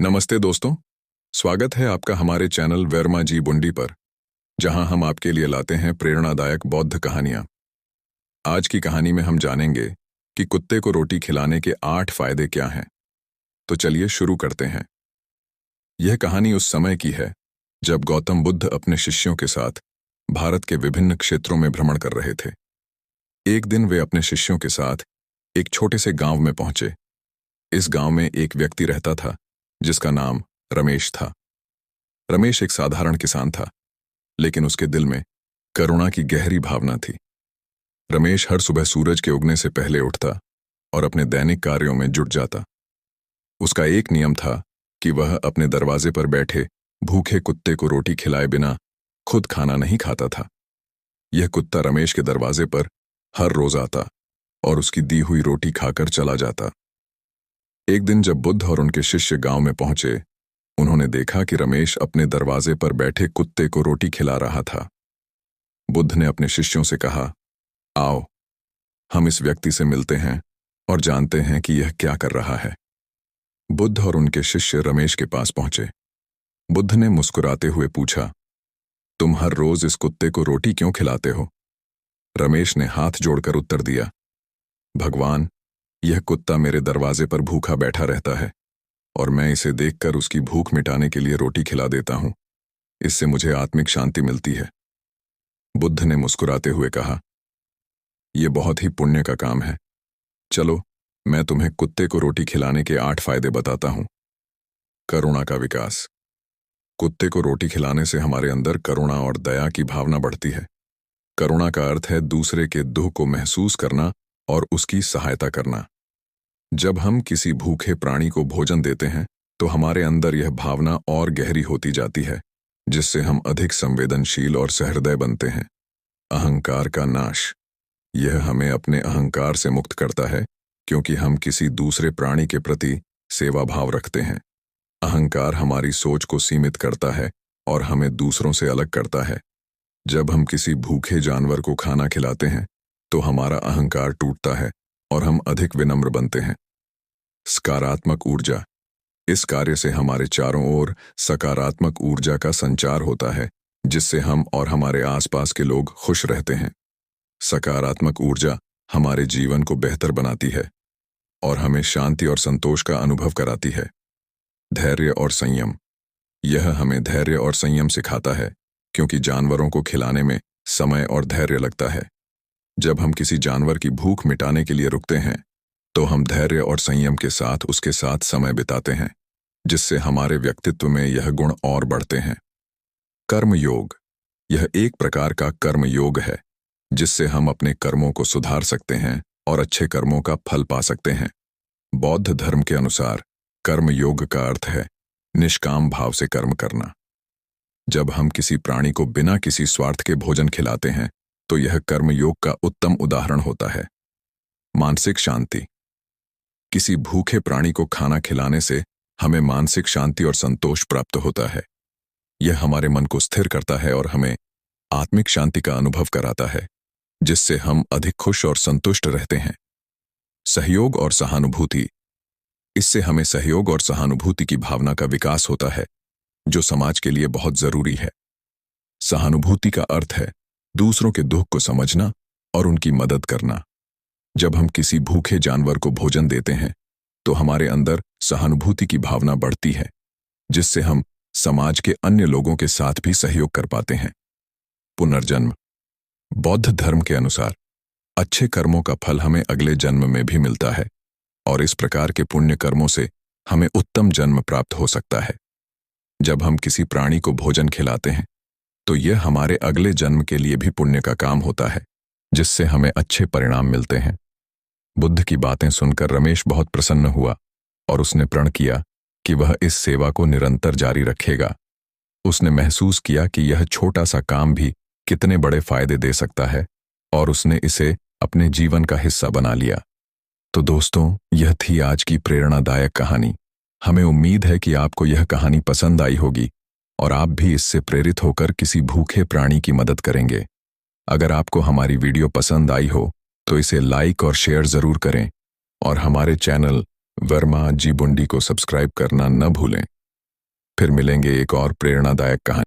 नमस्ते दोस्तों। स्वागत है आपका हमारे चैनल वर्मा जी बुंडी पर, जहां हम आपके लिए लाते हैं प्रेरणादायक बौद्ध कहानियां। आज की कहानी में हम जानेंगे कि कुत्ते को रोटी खिलाने के 8 फायदे क्या हैं। तो चलिए शुरू करते हैं। यह कहानी उस समय की है जब गौतम बुद्ध अपने शिष्यों के साथ भारत के विभिन्न क्षेत्रों में भ्रमण कर रहे थे। एक दिन वे अपने शिष्यों के साथ एक छोटे से गांव में पहुंचे। इस गांव में एक व्यक्ति रहता था जिसका नाम रमेश था। रमेश एक साधारण किसान था, लेकिन उसके दिल में करुणा की गहरी भावना थी। रमेश हर सुबह सूरज के उगने से पहले उठता और अपने दैनिक कार्यों में जुट जाता। उसका एक नियम था कि वह अपने दरवाजे पर बैठे भूखे कुत्ते को रोटी खिलाए बिना खुद खाना नहीं खाता था। यह कुत्ता रमेश के दरवाजे पर हर रोज आता और उसकी दी हुई रोटी खाकर चला जाता। एक दिन जब बुद्ध और उनके शिष्य गांव में पहुंचे, उन्होंने देखा कि रमेश अपने दरवाजे पर बैठे कुत्ते को रोटी खिला रहा था। बुद्ध ने अपने शिष्यों से कहा, आओ, हम इस व्यक्ति से मिलते हैं और जानते हैं कि यह क्या कर रहा है। बुद्ध और उनके शिष्य रमेश के पास पहुंचे। बुद्ध ने मुस्कुराते हुए पूछा, तुम हर रोज इस कुत्ते को रोटी क्यों खिलाते हो? रमेश ने हाथ जोड़कर उत्तर दिया, भगवान, यह कुत्ता मेरे दरवाजे पर भूखा बैठा रहता है और मैं इसे देखकर उसकी भूख मिटाने के लिए रोटी खिला देता हूं। इससे मुझे आत्मिक शांति मिलती है। बुद्ध ने मुस्कुराते हुए कहा, यह बहुत ही पुण्य का काम है। चलो, मैं तुम्हें कुत्ते को रोटी खिलाने के 8 फायदे बताता हूं। करुणा का विकास। कुत्ते को रोटी खिलाने से हमारे अंदर करुणा और दया की भावना बढ़ती है। करुणा का अर्थ है दूसरे के दुख को महसूस करना और उसकी सहायता करना। जब हम किसी भूखे प्राणी को भोजन देते हैं तो हमारे अंदर यह भावना और गहरी होती जाती है, जिससे हम अधिक संवेदनशील और सहृदय बनते हैं। अहंकार का नाश। यह हमें अपने अहंकार से मुक्त करता है, क्योंकि हम किसी दूसरे प्राणी के प्रति सेवा भाव रखते हैं। अहंकार हमारी सोच को सीमित करता है और हमें दूसरों से अलग करता है। जब हम किसी भूखे जानवर को खाना खिलाते हैं तो हमारा अहंकार टूटता है और हम अधिक विनम्र बनते हैं। सकारात्मक ऊर्जा। इस कार्य से हमारे चारों ओर सकारात्मक ऊर्जा का संचार होता है, जिससे हम और हमारे आसपास के लोग खुश रहते हैं। सकारात्मक ऊर्जा हमारे जीवन को बेहतर बनाती है और हमें शांति और संतोष का अनुभव कराती है। धैर्य और संयम। यह हमें धैर्य और संयम सिखाता है, क्योंकि जानवरों को खिलाने में समय और धैर्य लगता है। जब हम किसी जानवर की भूख मिटाने के लिए रुकते हैं तो हम धैर्य और संयम के साथ उसके साथ समय बिताते हैं, जिससे हमारे व्यक्तित्व में यह गुण और बढ़ते हैं। कर्म योग। यह एक प्रकार का कर्म योग है, जिससे हम अपने कर्मों को सुधार सकते हैं और अच्छे कर्मों का फल पा सकते हैं। बौद्ध धर्म के अनुसार कर्म योग का अर्थ है निष्काम भाव से कर्म करना। जब हम किसी प्राणी को बिना किसी स्वार्थ के भोजन खिलाते हैं तो यह कर्म योग का उत्तम उदाहरण होता है। मानसिक शांति। किसी भूखे प्राणी को खाना खिलाने से हमें मानसिक शांति और संतोष प्राप्त होता है। यह हमारे मन को स्थिर करता है और हमें आत्मिक शांति का अनुभव कराता है, जिससे हम अधिक खुश और संतुष्ट रहते हैं। सहयोग और सहानुभूति। इससे हमें सहयोग और सहानुभूति की भावना का विकास होता है, जो समाज के लिए बहुत जरूरी है। सहानुभूति का अर्थ है दूसरों के दुख को समझना और उनकी मदद करना। जब हम किसी भूखे जानवर को भोजन देते हैं तो हमारे अंदर सहानुभूति की भावना बढ़ती है, जिससे हम समाज के अन्य लोगों के साथ भी सहयोग कर पाते हैं। पुनर्जन्म। बौद्ध धर्म के अनुसार अच्छे कर्मों का फल हमें अगले जन्म में भी मिलता है और इस प्रकार के पुण्य कर्मों से हमें उत्तम जन्म प्राप्त हो सकता है। जब हम किसी प्राणी को भोजन खिलाते हैं तो यह हमारे अगले जन्म के लिए भी पुण्य का काम होता है, जिससे हमें अच्छे परिणाम मिलते हैं। बुद्ध की बातें सुनकर रमेश बहुत प्रसन्न हुआ और उसने प्रण किया कि वह इस सेवा को निरंतर जारी रखेगा। उसने महसूस किया कि यह छोटा सा काम भी कितने बड़े फायदे दे सकता है और उसने इसे अपने जीवन का हिस्सा बना लिया। तो दोस्तों, यह थी आज की प्रेरणादायक कहानी। हमें उम्मीद है कि आपको यह कहानी पसंद आई होगी और आप भी इससे प्रेरित होकर किसी भूखे प्राणी की मदद करेंगे। अगर आपको हमारी वीडियो पसंद आई हो तो इसे लाइक और शेयर जरूर करें और हमारे चैनल वर्मा जी बुंडी को सब्सक्राइब करना न भूलें। फिर मिलेंगे एक और प्रेरणादायक कहानी।